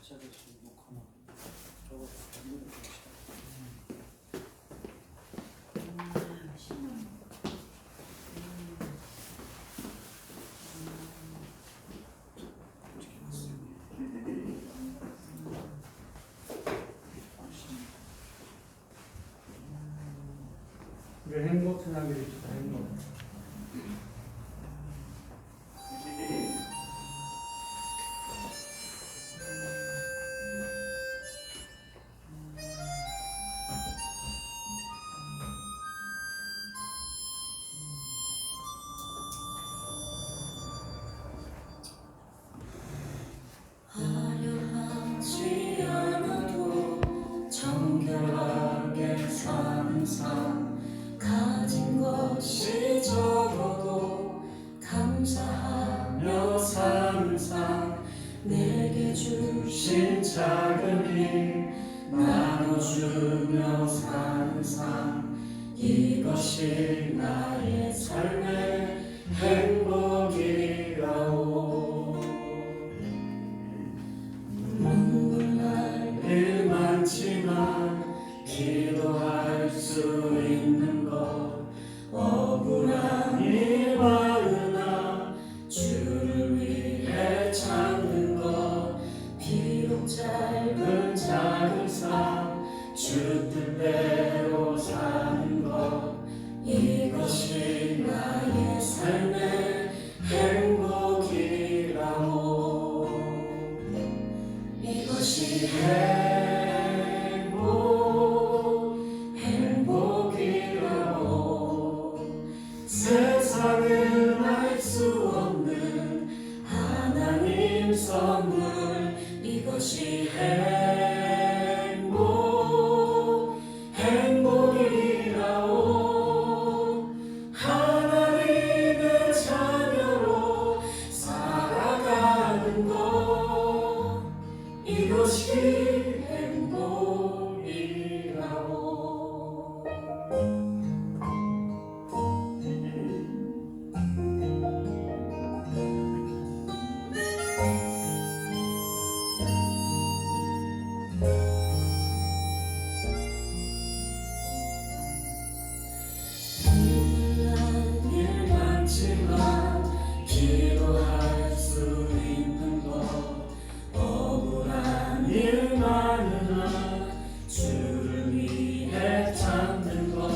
가짜듯이 녹화나 저거 연구를 봅시다. 우리 행복 생각이 있다. 행복. 화려하지 않아도 정결하게 사는 삶, 가진 것이 적어도 감사하며 사는 삶, 내게 주신 작은 힘 나눠주며 사는 삶, 이것이 나의 삶의 행복이라오. 눈물 날 일 많지만 기도할 수 있는 것, 억울한 일 많으나 주를 위해 찾는 것, 비록 짧은 작은 삶 주 뜻대로 사는 것, 이것이 나의 삶의 행복이라오. 이것이 행복이라오. 세상은 알 수 없는 하나님 선물, 이것이 행복이라오. 하나님의 자녀로 살아가는 것, 이것이 행복이라오. 난 일 많지만 기도할 수 있는 것, 억울한 일 많으나 주를 위해 찾는 것,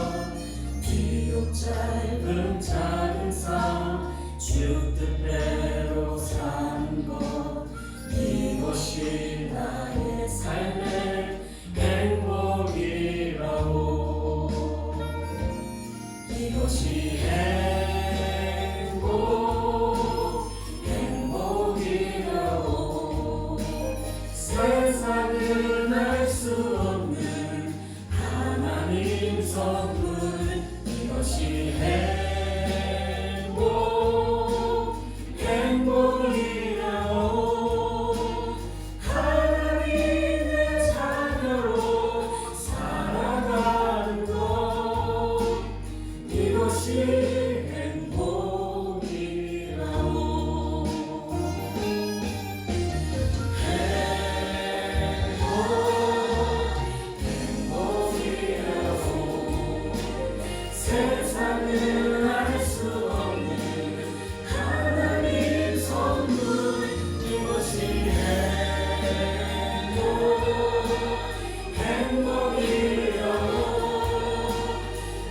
비록 짧은 작은 삶 주 뜻대로 사는 것, 이것이 나의 삶의 행복이라오. 이것이 행복이라오. 세상은 알 수 없는 하나님 선물, 이것이 행복이라오. 하나님의 자녀로 살아가는 것, 이것이 행복이라오. 행복이라오. 세상은 알 수 없는 하나님 선물, 이것이 행복이라오.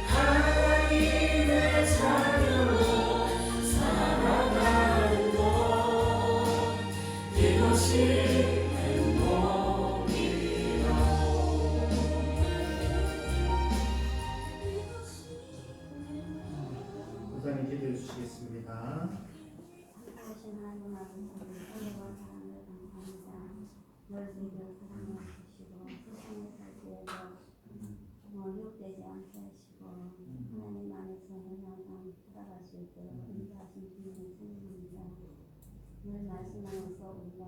하나님의 자녀로 살아가는 것, 이것이 행복이라오. 우선 기도해 주시겠습니다. 하신 하나님 아버지, 은혜와 사랑을 감사합니다. 널 믿어 사랑해 주시고 세상에 살기 위해서 욕되지 않게 하시고 하나님 안에서 항상 살아갈 수 있도록 인도하신 주님을 찬양합니다. 늘 말씀하면서 우리가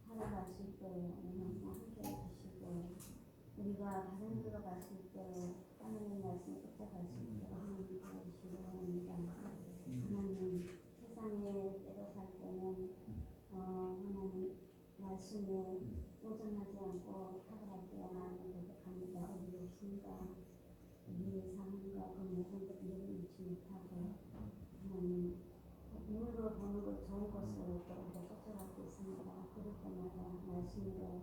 살아갈 수 있도록 항상 함께해 주시고, 우리가 다른 데로 갈 수 있도록 하나님 말씀 붙잡을 수 있도록 하나님 도와주시기 바랍니다. 하나님, 세상에 때로 살 때는 하나님 말씀에 오전하지 않고 타락할 때야 마음을 고백합니다. 어디 없습니다. 우리의 상황과 그 모든 것들을 잊지 못하고 하나님 눈으로 보는 것 좋은 것으로 또 우리가 쫓아가고 있습니다. 그럴 때마다 말씀으로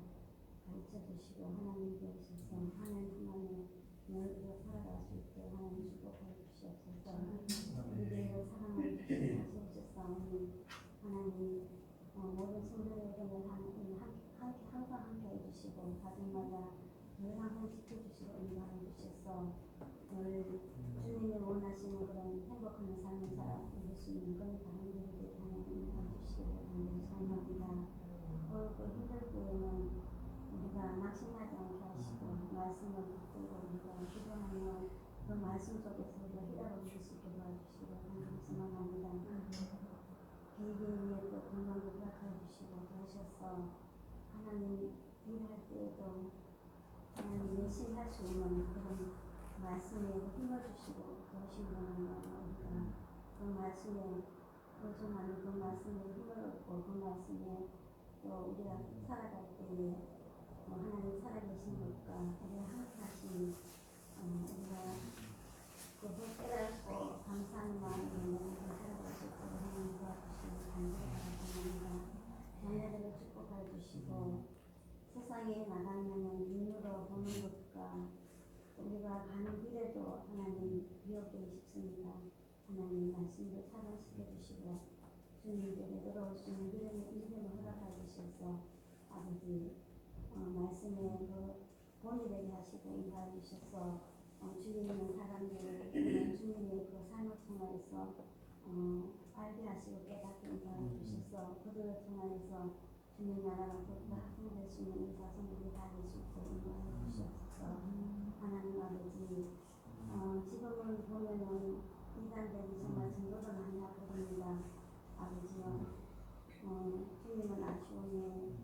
가르쳐 주시고 하나님께 오셔서 하나님 안에 너희들로 살아갈 수 있도록 하나님 축복하여 주시옵소서. 우리들의 사랑을 주시옵소서. 하나님 모든 성도들에게 항상 함께 해주시고 가정마다 늘 항상 지켜주시고 인도하여 주셔서 늘 주님이 원하시는 그런 행복한 삶을 살아갈 수 있는 그런 다른 일들을 하나님 인도하시기를 간절히 소원합니다. 그 힘들 때에는 우리가 낙심하지 않게 하시고 말씀을 붙들고 우리가 기도하며 그 말씀 속에서 우리가 히라로질 수 있게 도와주시고 간절히 소원합니다. 계획에 위해 또 건강도 허락하여 주시고 도우셔서 하나님 일할 때에도 하나님 열심히 할 수 있는 그런 말씀에 힘을 주시고 도우시는 우리가 그 말씀에 의존하는 그 말씀에 힘을 얻고 그 말씀에 또 우리가 살아갈 때에 하나님 살아계신 것과 우리가 함께 하시는 우리가 그것을 깨닫고 감사하는 마음으로 살아갈 수 있도록 하나님 도와주시고 간절히 바랍니다. 자녀들을 축복하여 주시고 세상에 나가면 눈으로 보는 것과 우리가 가는 길에도 하나님 미혹되기 쉽습니다. 하나님 말씀을 사랑시켜 주시고 주님께로 돌아올 수 있는 믿음을 허락하여 주셔서 아버지 말씀에 그 본이 되게 하시고 인도하여 주셔서 주님 있는 사람들을 주님의 그 삶을 통하여서 알게 하시고 깨닫게 인도하여 주셔서 그들을 통하여서 주님 나라가 더욱더 확장될 수 있는 우리 자손들이 다 될 수 있도록 인도하여 주시옵소서. 하나님 아버지 지금은 보면은 이단들이 정말 증거가 많이 아프답니다. 아버지요 주님은 아쉬우니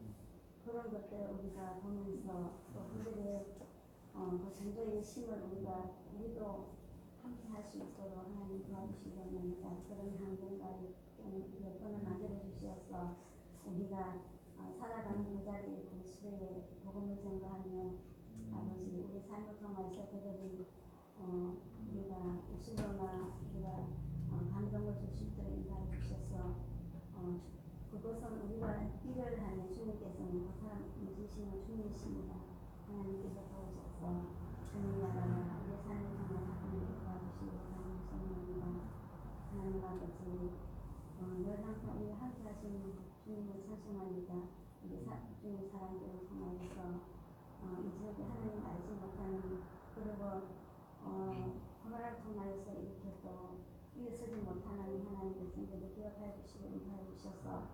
그런 것들을 우리가 보면서 또 그들의 그 전도의 힘을 우리도 함께 할 수 있도록 하나님 도와주시기 원합니다. 그런 한분과 몇 번을 만들어 주시어서 우리가 살아가는 그 자리에 그 수레에 복음을 전가하며 아버지 우리 삶을 통해서 그들이 우리가 웃으거나 우리가 감동을 줄 수 있도록 인도해 주셔서 그것은 우리가 일을 하는 주님께서는 그 사람 주시는 주님이십니다. 하나님께서 도우셔서 주님 나라가 우리 삶을 통해 하나님께 도와주시고 하나님 소원합니다. 하나님 아버지 늘 항상 우리 함께 하시는 주님을 찬송합니다. 우리 주님 사랑들을 통하여서 이 지역에 하나님 알지 못하는 그리고 코로나를 통하여서 이렇게 또 일쓰지 못하는 하나님의 성도를 기억하여 주시고 인도하여 주셔서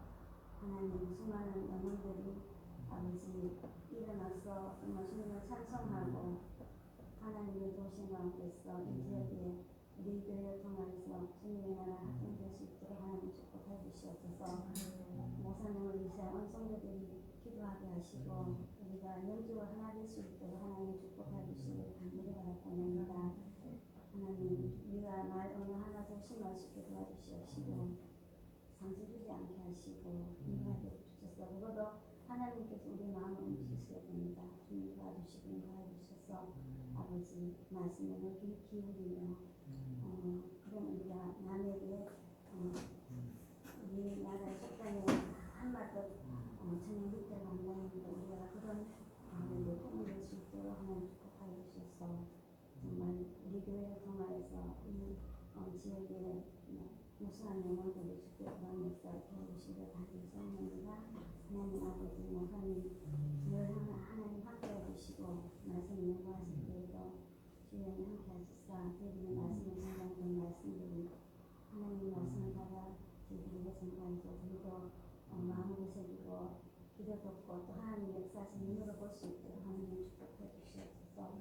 하나님 수많은 영혼들이 아버지 일어나서 정말 주님을 찬송하고 하나님의 도신 가운데서 이 지역에 우리 교회를 통하여서 주님의 나라 확장될 수 있도록 하나님 축복해 주시옵소서. 목사님을 위해 언성도들이 기도하게 하시고 우리가 영주와 하나 될 수 있도록 하나님 축복해 주시길 간절히 바랍니다. 하나님 우리가 말 어느 하나 조심할 수 있게 도와주시옵시고 상처 주지 않게 하시고 인도하여 주셔서 그것도 하나님께서 우리 마음을 움직이셔야 됩니다. 주님 도와주시고 인도하여 주셔서 아버지 말씀에 귀 기울이며 그런 우리가 남에게 우리 나라의 속단에 한마디 전혀 밑에 만나는데 우리가 그런 마음에 도움이 될 수 있도록 하나님 축복하여 주셔서 정말 우리 교회를 통하여서 이 지역에 무수한 영혼들을 주께 구하면서 도와주시길 간절히 소원합니다. 하나님 아버지 목사님 늘 하나님 함께 해주시고 말씀 연구하실 때에도 주님이 함께 하시사 저희들의 말씀을 전하는 말씀들이 하나님 말씀을 받아 저희들에게 전가해서 저희도 마음을 새기고 기도 듣고 또 하나님 역사하신 눈으로 볼 수 있도록 하나님 축복해 주시옵소서.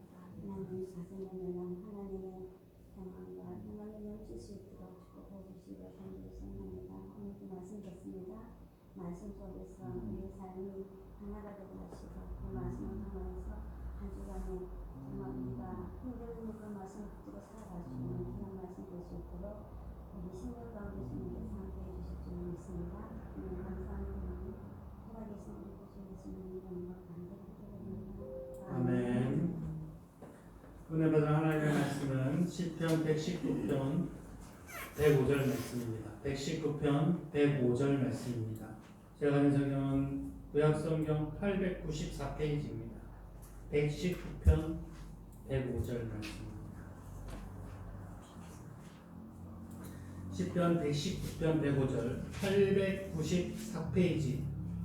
하나님 가슴에 내는 하나님의 평안과 평안이 넘칠 수 있도록 축복해 주시고 간절히 소원합니다. 오늘도 말씀 듣습니다. 말씀 속에서 우리의 삶이 하나가 되게 하시고 그 말씀을 통해서 한 주간에 정말 우리가 힘든 그 말씀을 붙들고 살아갈 수 있는 그런 말씀 될 수 있도록 우리 신령 가운데 주님께서 함께해 주실 줄 믿습니다. 감사합니다. 살아계신 우리 시편 119편 105절 말씀입니다. 119편 105절 말씀입니다. 제가 가진 성경은 구약성경 894페이지입니다. 119편 105절 말씀입니다. 시편 119편 105절 894페이지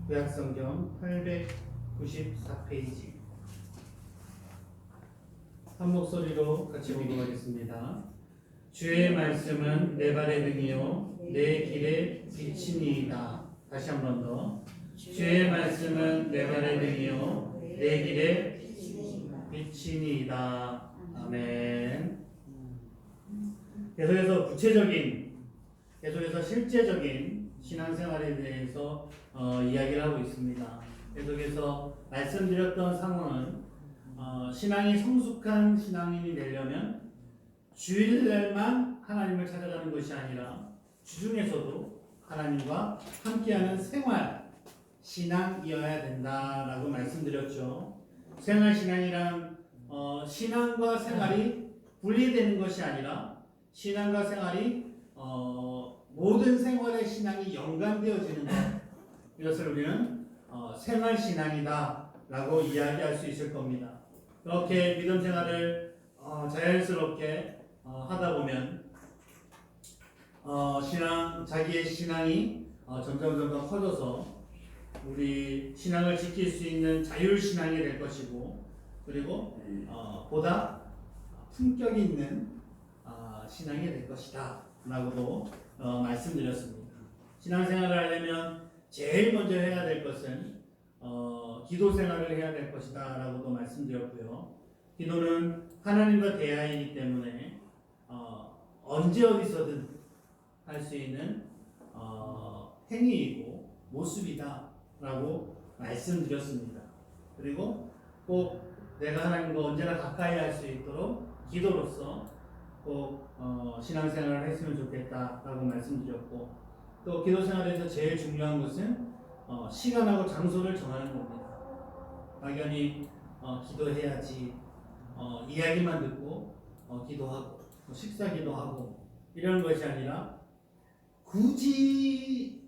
구약성경 894페이지 한 목소리로 같이 공부하겠습니다. 주의 말씀은 내 발의 등이요 내 길의 빛이니이다. 다시 한 번 더. 주의 말씀은 내 발의 등이요 내 길의 빛이니이다. 아멘. 계속해서 계속해서 실제적인 신앙생활에 대해서 이야기를 하고 있습니다. 계속해서 말씀드렸던 상황은 신앙이 성숙한 신앙인이 되려면 주일날만 하나님을 찾아가는 것이 아니라 주중에서도 하나님과 함께하는 생활 신앙이어야 된다라고 말씀드렸죠. 생활 신앙이란 신앙과 생활이 분리되는 것이 아니라 신앙과 생활이 모든 생활의 신앙이 연관되어지는 것, 이것을 우리는 생활 신앙이다라고 이야기할 수 있을 겁니다. 그렇게 믿음 생활을 자연스럽게 하다 보면 자기의 신앙이 점점 커져서 우리 신앙을 지킬 수 있는 자율 신앙이 될 것이고, 그리고 보다 품격 있는 신앙이 될 것이다 라고도 말씀드렸습니다. 신앙생활을 하려면 제일 먼저 해야 될 것은 기도 생활을 해야 될 것이다 라고도 말씀드렸고요. 기도는 하나님과 대화이기 때문에 언제 어디서든 할 수 있는 행위이고 모습이다 라고 말씀드렸습니다. 그리고 꼭 내가 하나님과 언제나 가까이 할 수 있도록 기도로서 꼭 신앙생활을 했으면 좋겠다라고 말씀드렸고, 또 기도생활에서 제일 중요한 것은 시간하고 장소를 정하는 겁니다. 막연히 기도해야지 이야기만 듣고 기도하고 식사 기도하고 이런 것이 아니라 굳이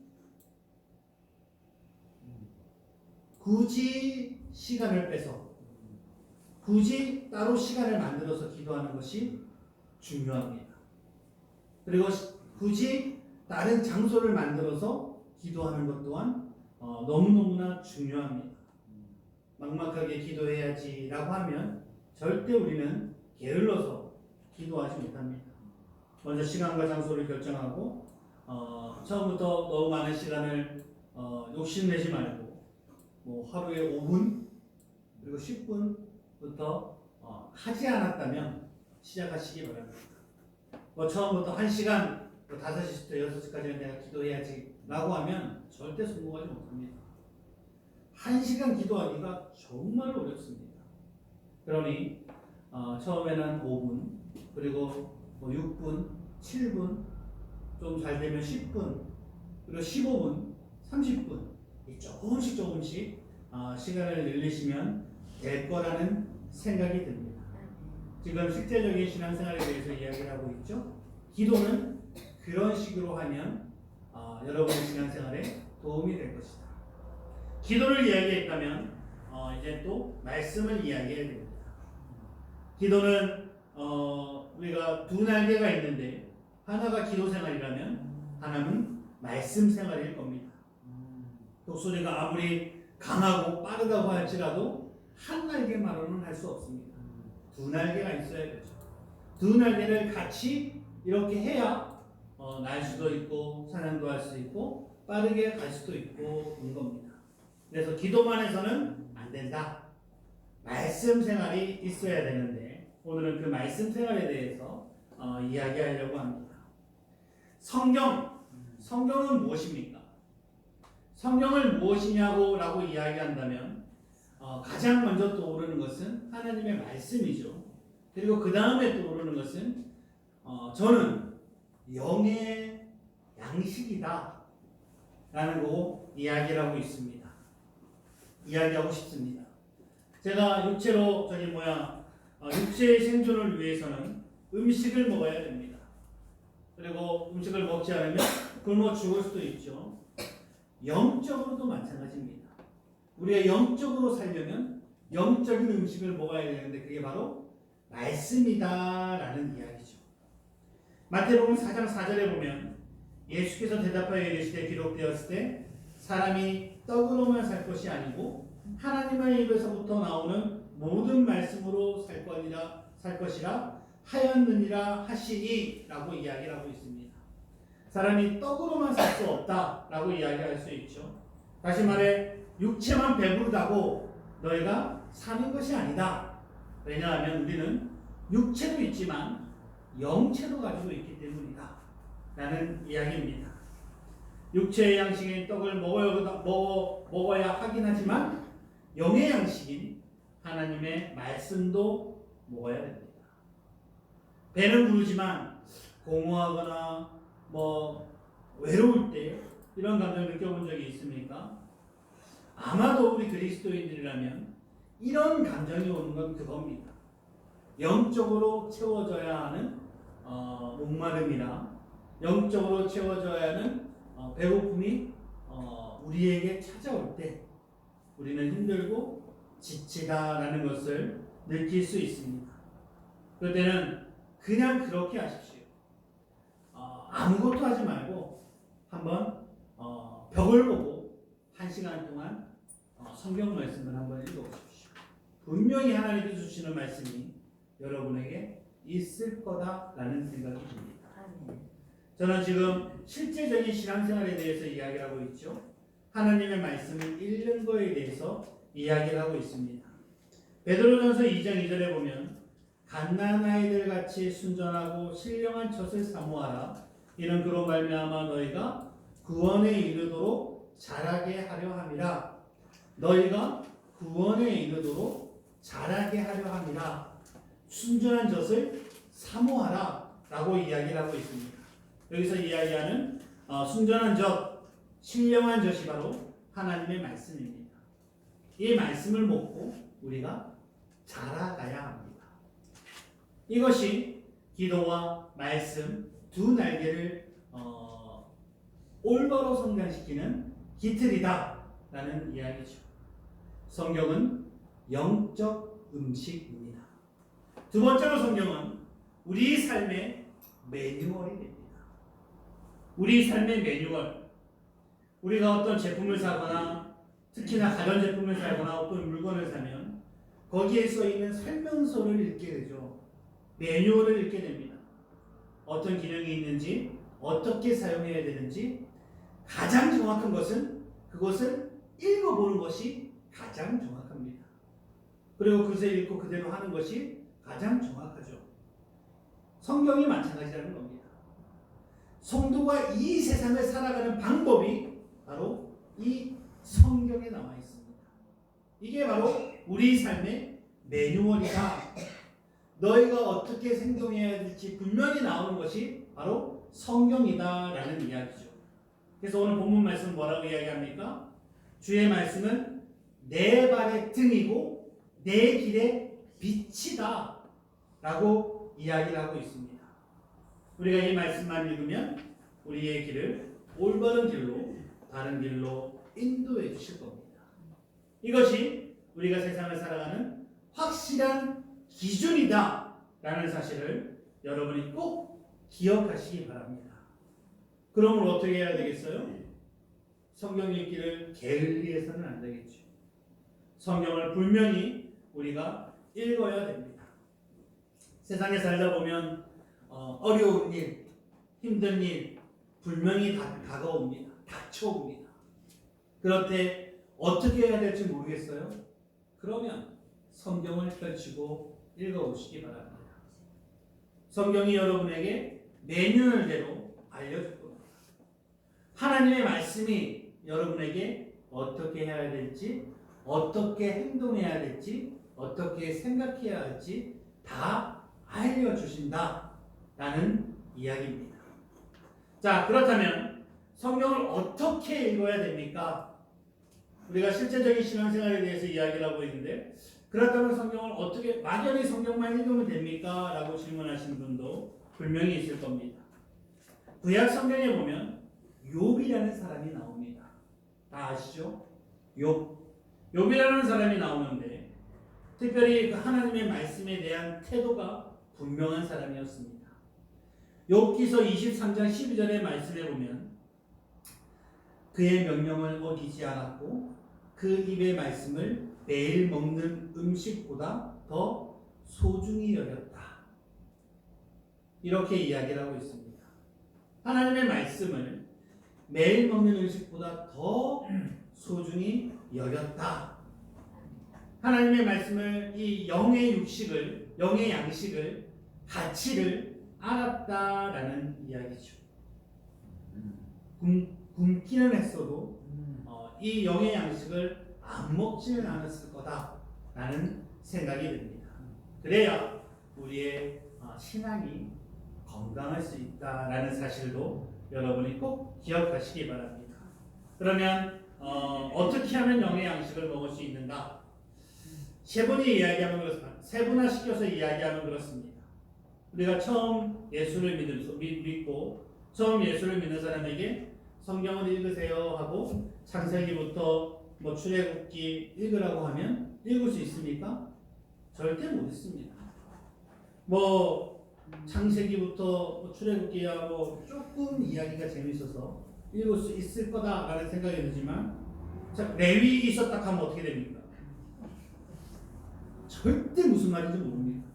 시간을 빼서 굳이 따로 시간을 만들어서 기도하는 것이 중요합니다. 그리고 굳이 다른 장소를 만들어서 기도하는 것 또한 너무너무나 중요합니다. 막막하게 기도해야지라고 하면 절대 우리는 게을러서 기도하지 못합니다. 먼저 시간과 장소를 결정하고 처음부터 너무 많은 시간을 욕심내지 말고 하루에 5분 그리고 10분부터 하지 않았다면 시작하시기 바랍니다. 처음부터 1시간 5시부터 6시까지는 내가 기도해야지 라고 하면 절대 성공하지 못합니다. 1시간 기도하기가 정말 어렵습니다. 그러니 처음에는 5분, 그리고 6분, 7분, 좀 잘 되면 10분, 그리고 15분, 30분 조금씩 시간을 늘리시면 될 거라는 생각이 듭니다. 지금 실제적인 신앙생활에 대해서 이야기를 하고 있죠. 기도는 그런 식으로 하면 여러분의 신앙생활에 도움이 될 것이다. 기도를 이야기했다면 이제 또 말씀을 이야기해야 됩니다. 기도는 우리가 두 날개가 있는데 하나가 기도 생활이라면 하나는 말씀 생활일 겁니다. 독수리가 아무리 강하고 빠르다고 할지라도 한 날개만으로는 할 수 없습니다. 두 날개가 있어야 되죠. 두 날개를 같이 이렇게 해야 날 수도 있고 사냥도 할 수 있고 빠르게 갈 수도 있고 그런 겁니다. 그래서 기도만 해서는 안 된다. 말씀 생활이 있어야 되는데 오늘은 그 말씀 생활에 대해서 이야기하려고 합니다. 성경은 무엇입니까? 성경을 무엇이냐고 라고 이야기한다면 가장 먼저 떠오르는 것은 하나님의 말씀이죠. 그리고 그 다음에 떠오르는 것은 저는 영의 양식이다 라는 거 이야기를 하고 싶습니다. 제가 육체의 생존을 위해서는 음식을 먹어야 됩니다. 그리고 음식을 먹지 않으면 굶어 죽을 수도 있죠. 영적으로도 마찬가지입니다. 우리가 영적으로 살려면 영적인 음식을 먹어야 되는데 그게 바로 말씀이다라는 이야기죠. 마태복음 4장 4절에 보면 예수께서 대답하여 이르시되 기록되었을 때 사람이 떡으로만 살 것이 아니고 하나님의 입에서부터 나오는 모든 말씀으로 살 것이라 하였느니라 하시니라고 이야기를 하고 있습니다. 사람이 떡으로만 살 수 없다라고 이야기할 수 있죠. 다시 말해 육체만 배부르다고 너희가 사는 것이 아니다. 왜냐하면 우리는 육체도 있지만 영체도 가지고 있기 때문이다 라는 이야기입니다. 육체의 양식인 떡을 먹어야 하긴 하지만 영의 양식인 하나님의 말씀도 먹어야 됩니다. 배는 부르지만 공허하거나 외로울 때 이런 감정을 느껴본 적이 있습니까? 아마도 우리 그리스도인들이라면 이런 감정이 오는 건 그겁니다. 영적으로 채워져야 하는 목마름이나 영적으로 채워져야 하는 배고픔이 우리에게 찾아올 때 우리는 힘들고 지치다라는 것을 느낄 수 있습니다. 그럴 때는 그냥 그렇게 하십시오. 아무것도 하지 말고 한번 벽을 보고 1시간 동안 성경 말씀을 한번 읽어보십시오. 분명히 하나님께서 주시는 말씀이 여러분에게 있을 거다라는 생각이 듭니다. 저는 지금 실제적인 신앙생활에 대해서 이야기를 하고 있죠. 하나님의 말씀을 읽는 거에 대해서 이야기를 하고 있습니다. 베드로전서 2장 2절에 보면 갓난 아이들 같이 순전하고 신령한 젖을 사모하라. 이는 그로 말미암아 너희가 구원에 이르도록 자라게 하려 함이라. 너희가 구원에 이르도록 자라게 하려 함이라. 순전한 젖을 사모하라 라고 이야기를 하고 있습니다. 여기서 이야기하는 순전한 젖, 신령한 젖이 바로 하나님의 말씀입니다. 이 말씀을 먹고 우리가 자라가야 합니다. 이것이 기도와 말씀 두 날개를 올바로 성장시키는 기틀이다 라는 이야기죠. 성경은 영적 음식입니다. 두 번째로 성경은 우리 삶의 매뉴얼이 됩니다. 우리 삶의 매뉴얼. 우리가 어떤 제품을 사거나 특히나 가전제품을 사거나 어떤 물건을 사면 거기에 써 있는 설명서를 읽게 되죠. 매뉴얼을 읽게 됩니다. 어떤 기능이 있는지, 어떻게 사용해야 되는지 가장 정확한 것은 그것을 읽어보는 것이 가장 정확합니다. 그리고 그것을 읽고 그대로 하는 것이 가장 정확하죠. 성경이 마찬가지라는 겁니다. 성도가 이 세상을 살아가는 방법이 바로 이 성경에 나와 있습니다. 이게 바로 우리 삶의 매뉴얼이다. 너희가 어떻게 행동해야 될지 분명히 나오는 것이 바로 성경이다라는 이야기죠. 그래서 오늘 본문 말씀 뭐라고 이야기합니까? 주의 말씀은 내 발의 등이고 내 길의 빛이다 라고 이야기를 하고 있습니다. 우리가 이 말씀만 읽으면 우리의 길을 올바른 길로 바른 길로 인도해 주실 겁니다. 이것이 우리가 세상을 살아가는 확실한 기준이다 라는 사실을 여러분이 꼭 기억하시기 바랍니다. 그러면 어떻게 해야 되겠어요? 성경 읽기를 게을리해서는 안 되겠죠. 성경을 분명히 우리가 읽어야 됩니다. 세상에 살다 보면 어려운 일, 힘든 일 분명히 다가옵니다. 닥쳐옵니다. 그럴 때 어떻게 해야 될지 모르겠어요? 그러면 성경을 펼치고 읽어보시기 바랍니다. 성경이 여러분에게 매뉴얼대로 알려줄 겁니다. 하나님의 말씀이 여러분에게 어떻게 해야 될지, 어떻게 행동해야 될지, 어떻게 생각해야 할지 다 알려주신다 라는 이야기입니다. 자, 그렇다면 성경을 어떻게 읽어야 됩니까? 우리가 실제적인 신앙생활에 대해서 이야기를 하고 있는데 그렇다면 성경을 어떻게 막연히 성경만 읽으면 됩니까? 라고 질문하시는 분도 분명히 있을 겁니다. 구약 성경에 보면 욥이라는 사람이 나옵니다. 다 아시죠? 욥이라는 사람이 나오는데 특별히 그 하나님의 말씀에 대한 태도가 분명한 사람이었습니다. 욥기서 23장 12절의 말씀에 보면 그의 명령을 어기지 않았고 그 입의 말씀을 매일 먹는 음식보다 더 소중히 여겼다. 이렇게 이야기를 하고 있습니다. 하나님의 말씀을 매일 먹는 음식보다 더 소중히 여겼다. 하나님의 말씀을 이 영의 육식을, 영의 양식을, 가치를 알았다라는 이야기죠. 굶기는 했어도 이 영의 양식을 안 먹지는 않았을 거다라는 생각이 듭니다. 그래야 우리의 신앙이 건강할 수 있다라는 사실도 여러분이 꼭 기억하시기 바랍니다. 그러면 어떻게 하면 영의 양식을 먹을 수 있는가? 세분화시켜서 이야기하면 그렇습니다. 우리가 처음 예수를 믿고 처음 예수를 믿는 사람에게 성경을 읽으세요 하고 창세기부터 출애굽기 읽으라고 하면 읽을 수 있습니까? 절대 못 읽습니다. 창세기부터 출애굽기야 조금 이야기가 재밌어서 읽을 수 있을 거다라는 생각이 들지만 레위기 있었다 하면 어떻게 됩니까? 절대 무슨 말인지 모릅니다.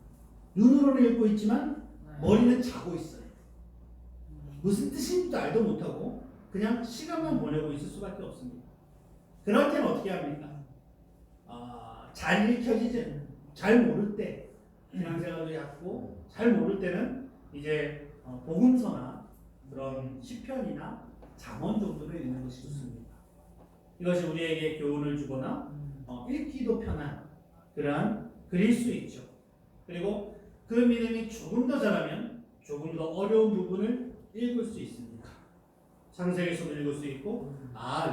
눈으로는 읽고 있지만 머리는 자고 있어요. 무슨 뜻인지도 알도 못하고 그냥 시간만 보내고 있을 수밖에 없습니다. 그럴 때는 어떻게 합니까? 잘 읽혀지지, 잘 모를 때 신앙생활도 얕고 잘 모를 때는 이제 복음서나 그런 시편이나 잠언 정도를 읽는 것이 좋습니다. 이것이 우리에게 교훈을 주거나 읽기도 편한 그러한 글일 수 있죠. 그리고 그 믿음이 조금 더 자라면 조금 더 어려운 부분을 읽을 수 있습니다. 창세기서도 읽을 수 있고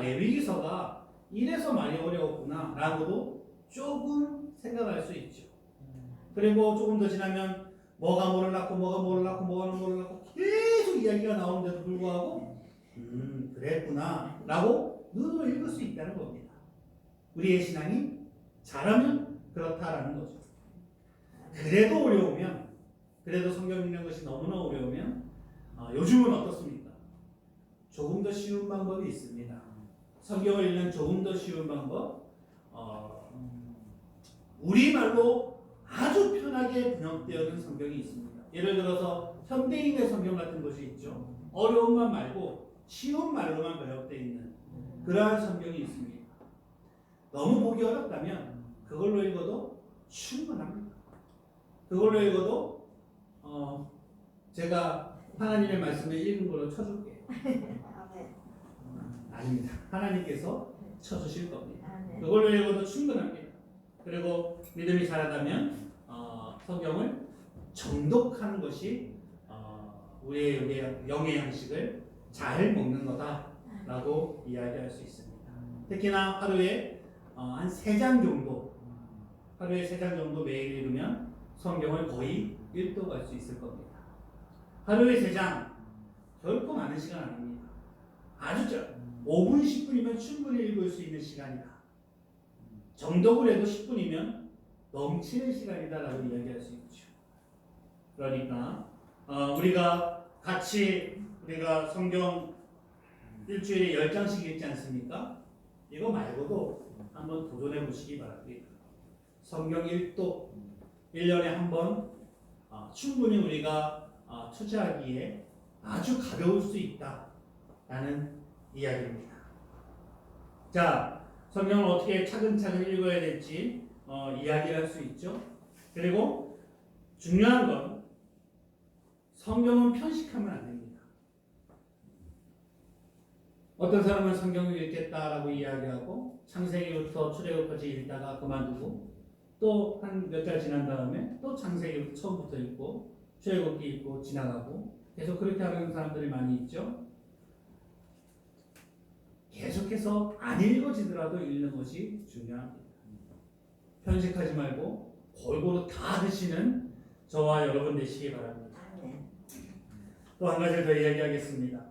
레위기서가 이래서 많이 어려웠구나 라고도 조금 생각할 수 있죠. 그리고 조금 더 지나면 뭐가 뭐를 낳고 계속 이야기가 나오는데도 불구하고 그랬구나 라고 눈으로 읽을 수 있다는 겁니다. 우리의 신앙이 자라면 그렇다라는 거죠. 그래도 어려우면, 그래도 성경 읽는 것이 너무나 어려우면 요즘은 어떻습니까? 조금 더 쉬운 방법이 있습니다. 성경을 읽는 조금 더 쉬운 방법, 우리말로 아주 편하게 번역되어 있는 성경이 있습니다. 예를 들어서 현대인의 성경 같은 것이 있죠. 어려운 말 말고 쉬운 말로만 번역되어 있는 그러한 성경이 있습니다. 너무 보기 어렵다면 그걸로 읽어도 충분합니다. 그걸로 읽어도 제가 하나님의 말씀을 읽은 걸로 쳐줄게요. 아닙니다. 하나님께서 쳐주실 겁니다. 그걸로 읽어도 충분합니다. 그리고 믿음이 자라다면 성경을 정독하는 것이 우리의 영의 양식을 잘 먹는 거다라고 이야기할 수 있습니다. 특히나 하루에 한 3장 정도, 하루에 3장 정도 매일 읽으면 성경을 거의 읽도갈 수 있을 겁니다. 하루에 3장, 결코 많은 시간 아닙니다. 아주 5분, 10분이면 충분히 읽을 수 있는 시간이다. 정독을 해도 10분이면 넘치는 시간이다라고 이야기할 수 있죠. 그러니까 우리가 성경 일주일에 10장씩 읽지 않습니까? 이거 말고도 한번 도전해 보시기 바랍니다. 성경 읽도 1년에 한 번 충분히 우리가 투자하기에 아주 가벼울 수 있다라는 이야기입니다. 자, 성경을 어떻게 차근차근 읽어야 될지 이야기를 할 수 있죠. 그리고 중요한 건 성경은 편식하면 안 됩니다. 어떤 사람은 성경을 읽겠다라고 이야기하고 창세기부터 출애굽까지 읽다가 그만두고 또 한 몇 달 지난 다음에 또 창세기부터 처음부터 읽고 출애굽기 읽고 지나가고 계속 그렇게 하는 사람들이 많이 있죠. 계속해서 안 읽어지더라도 읽는 것이 중요합니다. 편식하지 말고 골고루 다 드시는 저와 여러분 되시기 바랍니다. 또 한 가지를 더 이야기하겠습니다.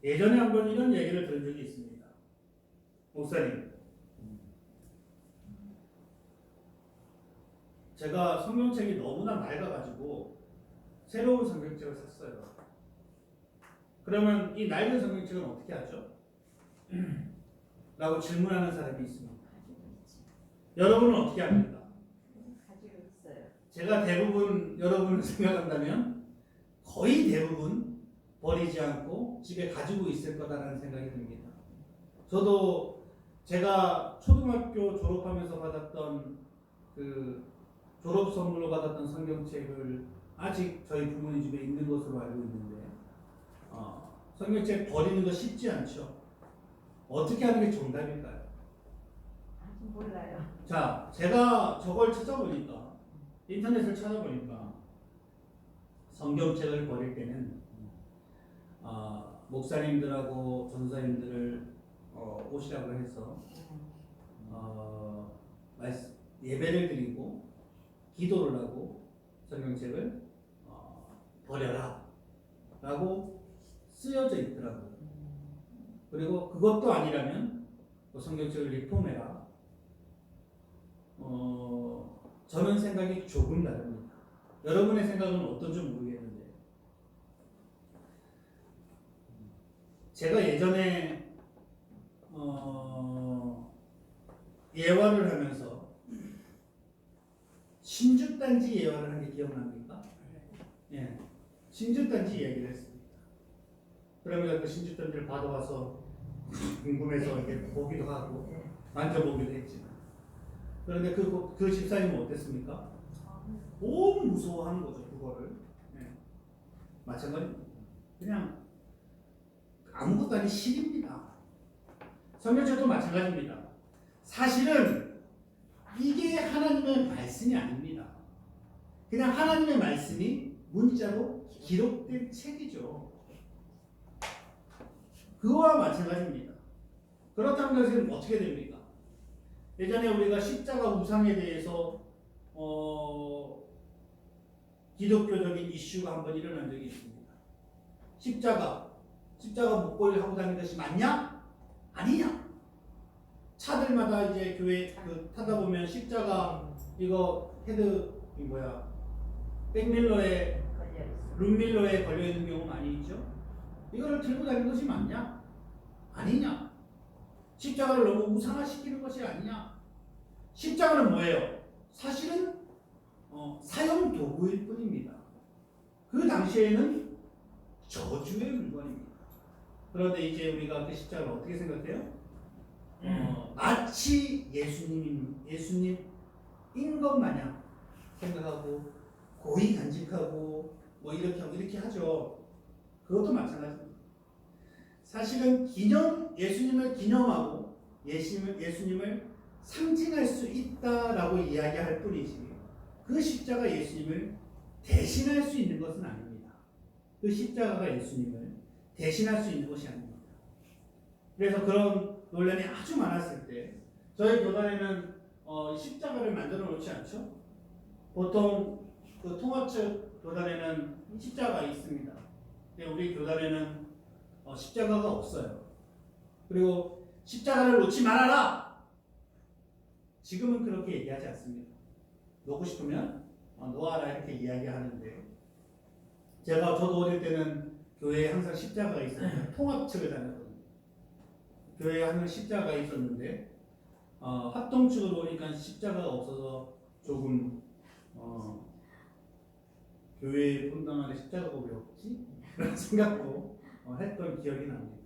예전에 한번 이런 얘기를 들은 적이 있습니다. 목사님, 제가 성경책이 너무나 낡아가지고 새로운 성경책을 샀어요. 그러면 이 낡은 성경책은 어떻게 하죠? 라고 질문하는 사람이 있습니다. 여러분은 어떻게 합니까? 가지고 있어요. 제가 대부분 여러분을 생각한다면 거의 대부분 버리지 않고 집에 가지고 있을 거다라는 생각이 듭니다. 저도 제가 초등학교 졸업하면서 받았던 그 졸업 선물로 받았던 성경책을 아직 저희 부모님 집에 있는 것으로 알고 있는데 성경책 버리는 거 쉽지 않죠. 어떻게 하는 게 정답일까요? 아직 몰라요. 자, 제가 저걸 찾아보니까 인터넷을 찾아보니까 성경책을 버릴 때는 목사님들하고 전사님들을 오시라고 해서 예배를 드리고 기도를 하고 성경책을 버려라 라고 쓰여져 있더라고요. 그리고 그것도 아니라면 성경책을 리폼해라. 저는 생각이 조금 다릅니다. 여러분의 생각은 어떤지 모르겠는데 제가 예전에 예화를 하면서 신주단지 예화를 한 게 기억납니까? 예, 신주단지 이야기를 했습니다. 그러면 그 신주단지를 받아와서 궁금해서 이렇게 보기도 하고 만져보기도 했지만 그런데 그 집사님은 어땠습니까? 너무 무서워하는 거죠, 그거를. 예. 마찬가지입니다. 그냥 아무것도 아닌 실입니다. 성경책도 마찬가지입니다. 사실은 이게 하나님의 말씀이 아닙니다. 그냥 하나님의 말씀이 문자로 기록된 책이죠. 그거와 마찬가지입니다. 그렇다면 그것은 어떻게 됩니까? 예전에 우리가 십자가 우상에 대해서 기독교적인 이슈가 한번 일어난 적이 있습니다. 십자가 목걸이를 하고 다니는 것이 맞냐? 아니냐? 차들마다 이제 교회 타다 보면 십자가 이거 백밀러에 룸밀러에 걸려 있는 경우 많이 있죠. 이거를 들고 다니는 것이 맞냐? 아니냐? 십자가를 너무 우상화시키는 것이 아니냐? 십자가는 뭐예요? 사실은 사용 도구일 뿐입니다. 그 당시에는 저주의 물건입니다. 그런데 이제 우리가 그 십자가를 어떻게 생각해요? 마치 예수님인 것 마냥 생각하고 고이 간직하고 뭐 이렇게 하고 이렇게 하죠. 그것도 마찬가지입니다. 사실은 예수님을 기념하고 예수님을 상징할 수 있다라고 이야기할 뿐이지 그 십자가 예수님을 대신할 수 있는 것은 아닙니다. 그 십자가가 예수님을 대신할 수 있는 것이 아닙니다. 그래서 그런 논란이 아주 많았을 때 저희 교단에는 십자가를 만들어 놓지 않죠. 보통 그 통합측 교단에는 십자가가 있습니다. 근데 우리 교단에는 십자가가 없어요. 그리고 십자가를 놓지 말아라. 지금은 그렇게 얘기하지 않습니다. 놓고 싶으면 놓아라 이렇게 이야기하는데 저도 어릴 때는 교회에 항상 십자가가 있었는데 통합측을 다녔거든요. 교회에 항상 십자가가 있었는데 합동측을 보니까 십자가가 없어서 조금 교회의 분당 안에 십자가가 왜 없지? 그런 생각도 했던 기억이 납니다.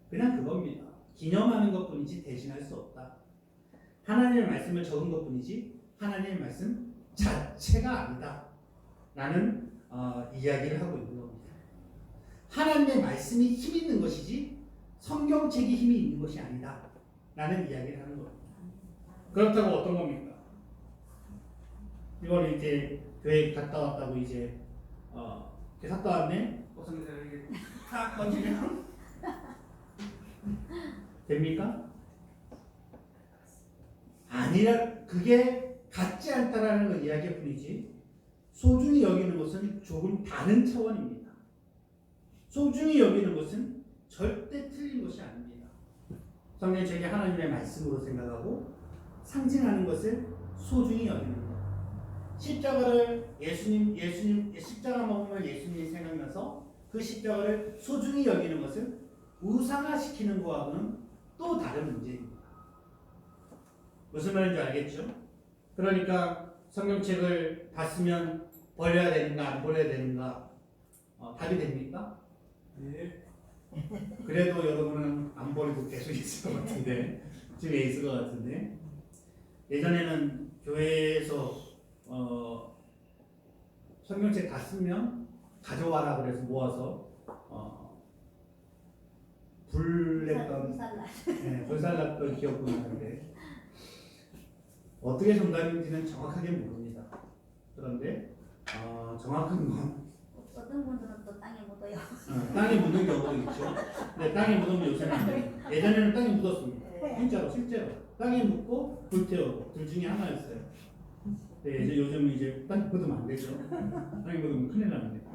그냥 그겁니다. 기념하는 것뿐이지 대신할 수 없다. 하나님의 말씀을 적은 것뿐이지 하나님의 말씀 자체가 아니다. 라는 이야기를 하고 있는 겁니다. 하나님의 말씀이 힘 있는 것이지 성경책이 힘이 있는 것이 아니다. 라는 이야기를 하는 겁니다. 그렇다고 어떤 겁니까? 이걸 이제 교회 갔다 왔다고 이제 갔다 왔네? 성경책 이렇게 탁 던지면 됩니까? 아니에요. 아니라 그게 같지 않다라는 건 이야기일 뿐이지 소중히 여기는 것은 조금 다른 차원입니다. 소중히 여기는 것은 절대 틀린 것이 아닙니다. 성경책이 하나님의 말씀으로 생각하고 상징하는 것을 소중히 여기는 것. 십자가를 예수님 십자가 먹으면 예수님이 생각나서 그 십자가를 소중히 여기는 것은 우상화시키는 것과는 또 다른 문제입니다. 무슨 말인지 알겠죠? 그러니까 성경책을 봤으면 버려야 되는가 안 버려야 되는가 답이 됩니까? 네. 그래도 여러분은 안 버리고 계속 있을 것 같은데 집에 있을 것 같은데 예전에는 교회에서 성경책 다 쓰면 가져와라 그래서 모아서 불냈던 불살랐던 기억도 나는데 어떻게 정답인지는 정확하게 모릅니다. 그런데 정확한 건 어떤 분들은 또 땅에 묻어요. 땅에 묻는 경우도 있죠. 근데 땅에 묻으면 요새는 안 돼요. 예전에는 땅에 묻었습니다. 실제로 땅에 묻고 불태우고 둘 중에 하나였어요. 네, 이제 요즘은 이제 땅에 묻으면 안 되죠. 땅에 묻으면 큰일 납니다.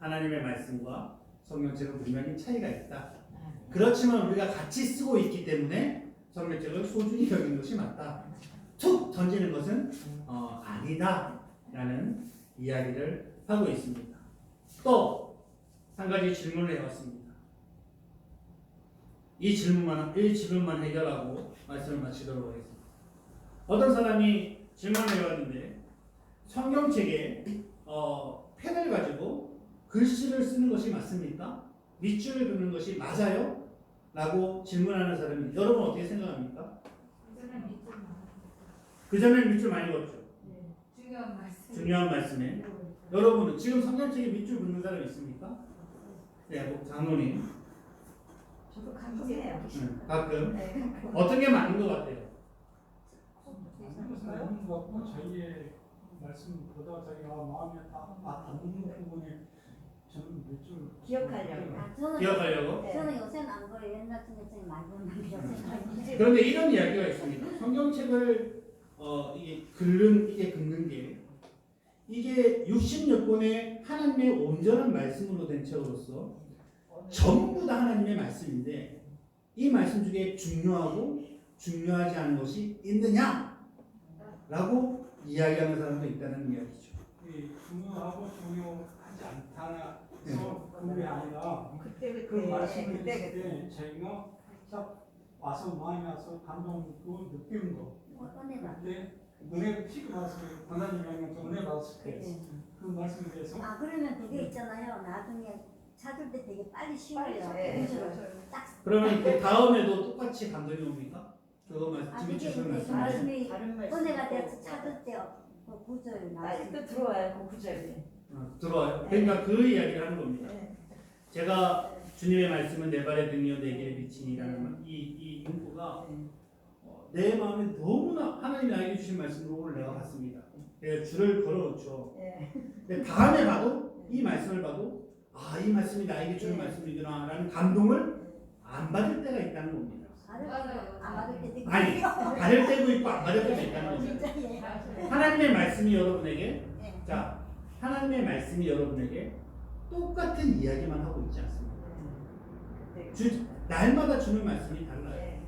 하나님의 말씀과 성경책은 분명히 차이가 있다. 그렇지만 우리가 같이 쓰고 있기 때문에 성경책을 소중히 여기는 것이 맞다. 툭 던지는 것은 아니다라는 이야기를 하고 있습니다. 또 한 가지 질문을 해봤습니다. 이 질문만 해결하고 말씀을 마치도록 하겠습니다. 어떤 사람이 질문을 해봤는데 성경책에 펜을 가지고 글씨를 쓰는 것이 맞습니까? 밑줄을 긋는 것이 맞아요? 라고 질문하는 사람이 여러분 어떻게 생각합니까? 그 전에 밑줄 많이 긋죠? 중요한 말씀에 여러분은 지금 성경책에 밑줄 긋는 사람 있습니까? 네, 장로님 저도 가끔해요. 가끔 어떤 게 맞는 것 같아요? 맞는 것 같고 자기의 말씀 보다 자기가 마음에 닿는 부분에 저는 몇줄 기억하려고. 기억하려고? 저는 요새는 안 그래요. 옛날 성경책이 많이 보는데 요새는 그런데 이런 이야기가 있습니다. 성경책을 이게 긋는 게 이게 60여 권의 하나님의 온전한 말씀으로 된 책으로서 전부 다 하나님의 말씀인데 이 말씀 중에 중요하고 중요하지 않은 것이 있느냐? 라고 이야기하는 사람도 있다는 이야기죠. 중요하고 중요하지 않다서 그게 아니라 그때 그 말씀을 했을 때 자기가 딱 와서 마음에 와서 감동도 느끼는 거. 은혜 받. 그때 은혜를 피고 받았을 때 권한이 명령서 은혜 받았을 때 그 말씀에 대해서 아 그러면 그게 있잖아요. 나중에 찾을 때 되게 빨리 쉬워요. 네. 딱. 그러면 그 다음에도 똑같이 감동이 옵니까? 그거 아 말씀 그게 주신 그 말씀. 말씀이 다른 말씀. 은혜가 돼서 찾을 때그 구절 아직도 들어와요, 그 구절이. 들어와요. 그러니까 그 이야기를 하는 겁니다. 네. 제가 주님의 말씀은 내 발의 등이요 내 길의 빛이니라는 이 문구가 내 마음에 너무나 하나님이 나에게 주신 말씀으로 내가 봤습니다. 내가 줄을 걸어놓죠. 근데 다음에 봐도 이 말씀을 봐도 이 말씀이 나에게 주는 말씀이구나라는 감동을 안 받을 때가 있다는 겁니다. 안 받을 때도 있고. 아니 받을 때도 있고 안 받을 때도 있다는 겁니다. 진짜 예. 하나님의 말씀이 여러분에게 예. 자 하나님의 말씀이 여러분에게 똑같은 이야기만 하고 있지 않습니다. 날마다 주는 말씀이 달라요.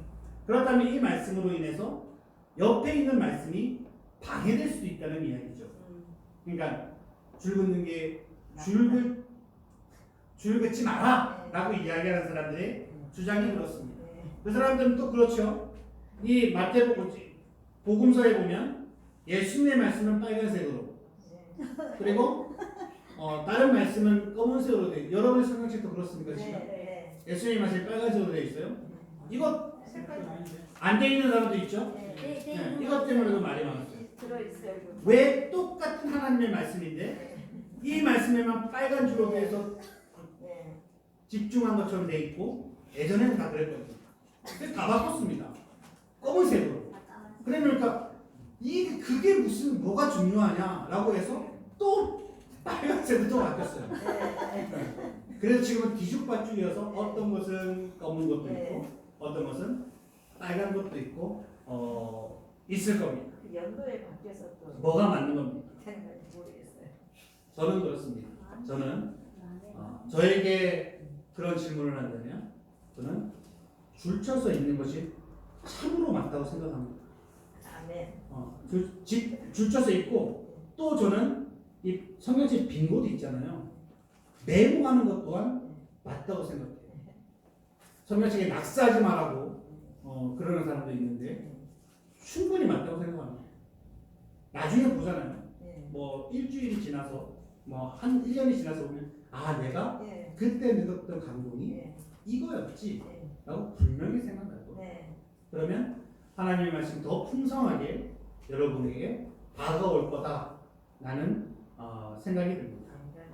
그렇다면 이 말씀으로 인해서 옆에 있는 말씀이 방해될 수도 있다는 이야기죠. 그러니까 줄 긋는 게 줄 긋지 마라 라고 이야기하는 사람들의 주장이 그렇습니다. 그 사람들은 또 그렇죠. 이 복음서에 보면 예수님의 말씀은 빨간색으로 그리고 다른 말씀은 검은색으로 돼 있어요. 여러분의 성경책도 그렇습니까? 지금? 예수님의 말씀이 빨간색으로 되어 있어요. 이거 안 돼 있는 사람도 있죠. 이것 때문에도 말이 많았어요. 들어있어요. 왜 똑같은 하나님의 말씀인데 이 말씀에만 빨간 줄로 돼서 집중한 것처럼 돼 있고 예전에는 다 그랬거든요. 근데 다 바꿨습니다. 검은색으로. 그러니까 그게 무슨 뭐가 중요하냐라고 해서 또 빨간색으로 또 바뀌었어요. 그래서 지금은 뒤죽박죽이어서 어떤 것은 검은 것도 있고 어떤 것은 빨간 것도 있고 있을 겁니다. 그 연도에 바뀌어서 또 뭐가 맞는 겁니까? 되는 건지 모르겠어요. 저는 그렇습니다. 저는 저에게 그런 질문을 한다면 저는 줄쳐서 있는 것이 참으로 맞다고 생각합니다. 아멘. 줄쳐서 있고 또 저는 이 성경책 빈 곳이 있잖아요. 메모하는 것 또한 맞다고 생각해요. 성경책에 낙서하지 말라고 그러는 사람도 있는데 충분히 맞다고 생각합니다. 나중에 보잖아요. 예. 뭐 일주일이 지나서 뭐 한 1년이 지나서 보면 아 내가 예. 그때 느꼈던 감동이 예. 이거였지 예. 라고 분명히 생각날 거예요. 네. 그러면 하나님의 말씀 더 풍성하게 여러분에게 다가올 거다라는 생각이 듭니다.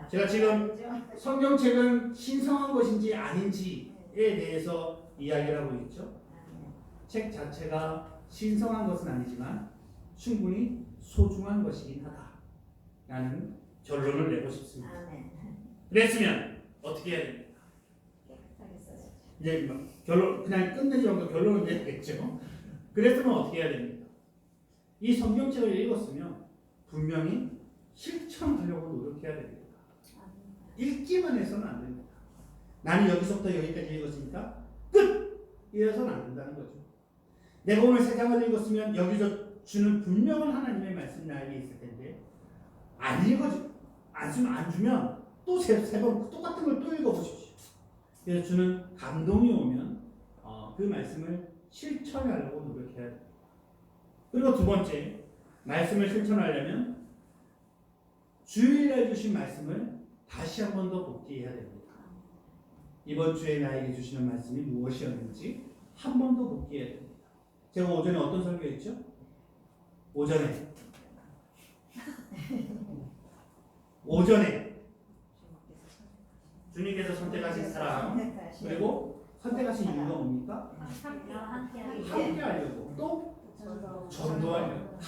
제가 지금 성경책은 신성한 것인지 아닌지에 대해서 이야기를 하고 있죠. 책 자체가 신성한 것은 아니지만 충분히 소중한 것이긴 하다라는 결론을 내고 싶습니다. 아멘. 그랬으면 어떻게 해야 됩니까? 깨끗하게 써야죠. 이제 결론 그냥 끝내지 말고 결론을 내야 되겠죠. 그랬으면 어떻게 해야 됩니까? 이 성경책을 읽었으면 분명히 실천하려고 노력해야 됩니다. 읽기만 해서는 안 됩니다. 나는 여기서부터 여기까지 읽었으니까 끝! 이래서는 안 된다는 거죠. 내가 오늘 세 장을 읽었으면 여기서 주는 분명한 하나님의 말씀이 나에게 있을 텐데 안 주면 또 세 번 똑같은 걸 또 읽어보십시오. 그래서 주는 감동이 오면 그 말씀을 실천하려고 노력해야 돼요. 그리고 두 번째, 말씀을 실천하려면 주일날 주신 말씀을 다시 한 번 더 복기해야 됩니다. 이번 주에 나에게 주시는 말씀이 무엇이었는지 한 번 더 복기해야 됩니다. 제가 오전에 어떤 설교했죠? 오전에 주님께서 선택하신 사람 그리고 선택하신 이유가 뭡니까? 함께 하려고 또 전도하려고.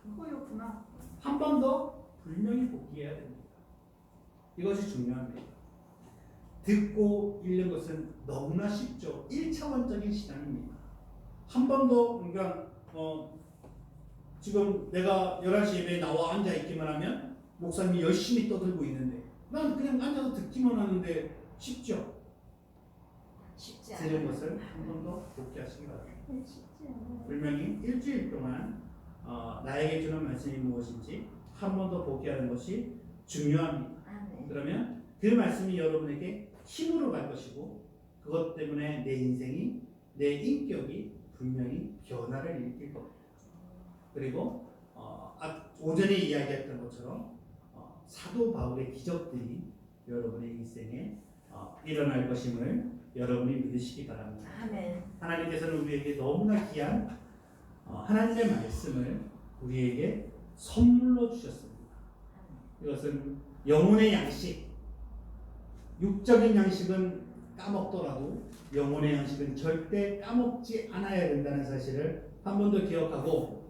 그거였구나. 한 번 더 분명히 복기해야 됩니다. 이것이 중요합니다. 듣고 읽는 것은 너무나 쉽죠. 1차원적인 신앙입니다. 한 번 더 그러니까 지금 내가 11시 예배에 나와 앉아 있기만 하면 목사님이 열심히 떠들고 있는데 난 그냥 앉아서 듣기만 하는데 쉽죠? 쉽지 들은 않아요. 것을 한 번 더 복기하시기 바랍니다. 분명히 일주일 동안 나에게 주는 말씀이 무엇인지 한 번 더 복기하는 것이 중요합니다. 아멘. 그러면 그 말씀이 여러분에게 힘으로 갈 것이고 그것 때문에 내 인생이 내 인격이 분명히 변화를 일으킬 겁니다. 그리고 오전에 이야기했던 것처럼 사도 바울의 기적들이 여러분의 인생에 일어날 것임을 여러분이 믿으시기 바랍니다. 아멘. 하나님께서는 우리에게 너무나 귀한 하나님의 말씀을 우리에게 선물로 주셨습니다. 이것은 영혼의 양식, 육적인 양식은 까먹더라도 영혼의 양식은 절대 까먹지 않아야 된다는 사실을 한 번 더 기억하고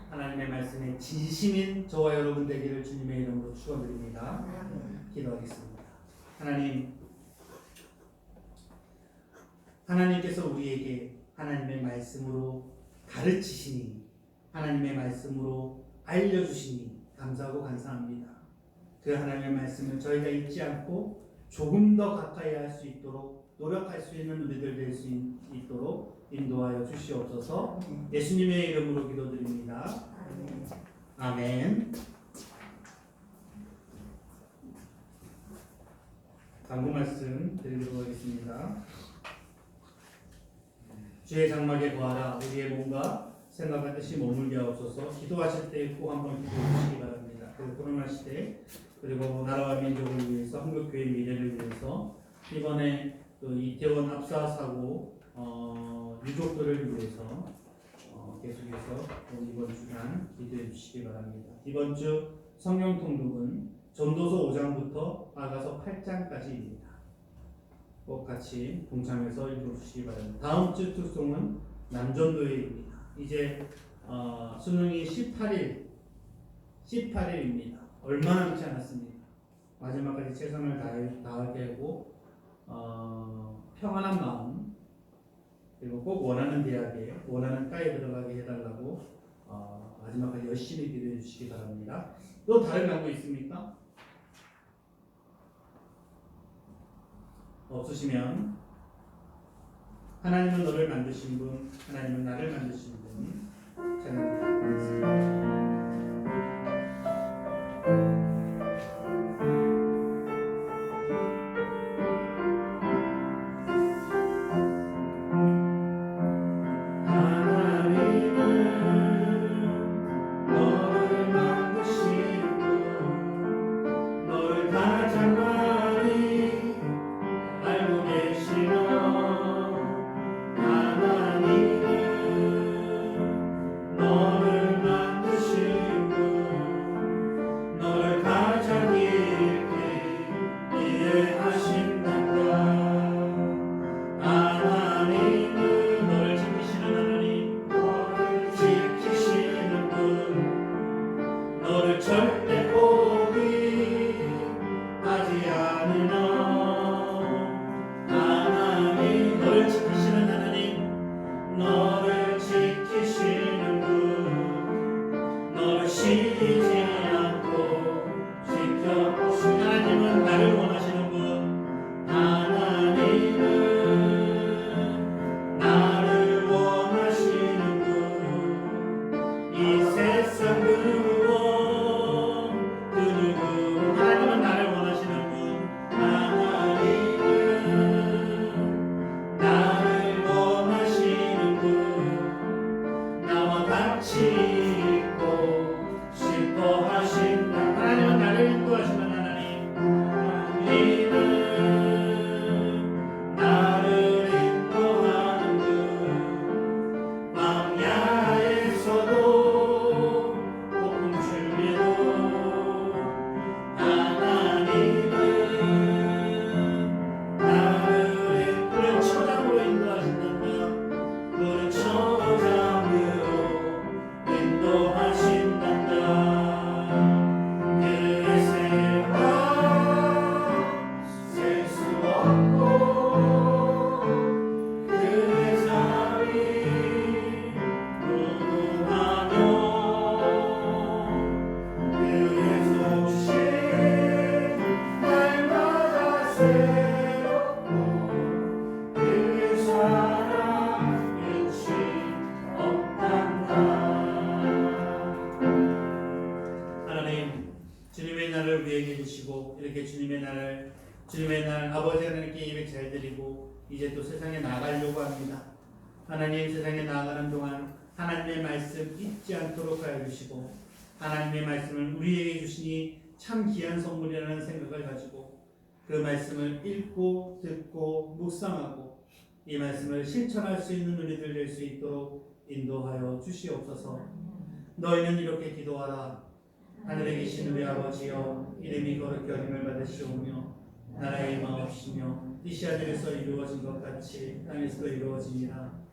하나님의 말씀에 진심인 저와 여러분 되기를 주님의 이름으로 축원드립니다. 기도하겠습니다. 하나님께서 우리에게 하나님의 말씀으로 가르치시니 하나님의 말씀으로 알려주시니 감사하고 감사합니다. 그 하나님의 말씀을 저희가 잊지 않고 조금 더 가까이 할 수 있도록 노력할 수 있는 우리들 될 수 있도록 인도하여 주시옵소서. 예수님의 이름으로 기도드립니다. 아멘. 간구 말씀 드리도록 하겠습니다. 주의 장막에 거하라. 우리의 몸과 생각과 뜻이 머물게 하옵소서. 기도하실 때 꼭 한번 기도해 주시기 바랍니다. 그리고 코로나 시대 그리고 나라와 민족을 위해서 한국교회 미래를 위해서 이번에 또 이태원 압사 사고 유족들을 위해서 계속해서 이번 주간 기도해 주시기 바랍니다. 이번 주 성경 통독은 전도서 5장부터 아가서 8장까지입니다. 꼭 같이 동참해서 읽어주시기 바랍니다. 다음 주 특송은 남전도회입니다. 이제 수능이 18일입니다. 얼마 남지 않았습니다. 마지막까지 최선을 다하게 하고 평안한 마음 그리고 꼭 원하는 대학에 원하는 과에 들어가게 해달라고 마지막까지 열심히 기도해 주시기 바랍니다. 또 다른 간구 있습니까? 없으시면 하나님은 너를 만드신 분, 하나님은 나를 만드신 분 찬양드리겠습니다. 주님의 날 아버지 하나님께 예배 잘 드리고 이제 또 세상에 나가려고 합니다. 하나님 세상에 나아가는 동안 하나님의 말씀 잊지 않도록 하여 주시고 하나님의 말씀을 우리에게 주시니 참 귀한 선물이라는 생각을 가지고 그 말씀을 읽고 듣고 묵상하고 이 말씀을 실천할 수 있는 우리들 될 수 있도록 인도하여 주시옵소서. 너희는 이렇게 기도하라. 하늘에 계신 우리 아버지여, 이름이 거룩히 여김을 받으시오며 나라의 임하옵시며 뜻이 하늘에서 이루어진 것 같이 땅에서도 이루어지니라.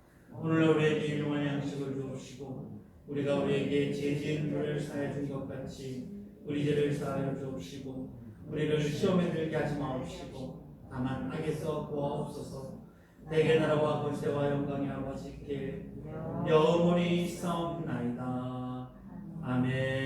오늘 우리에게 일용할 양식을 주옵시고 우리가 우리에게 죄 지은 죄를 사하여 준 것 같이 우리 죄를 사하여 주옵시고 우리를 시험에 들게 하지 마옵시고 다만 악에서 구하옵소서. 내게 나라와 권세와 영광이 아버지께 영원히 있사옵나이다. 아멘.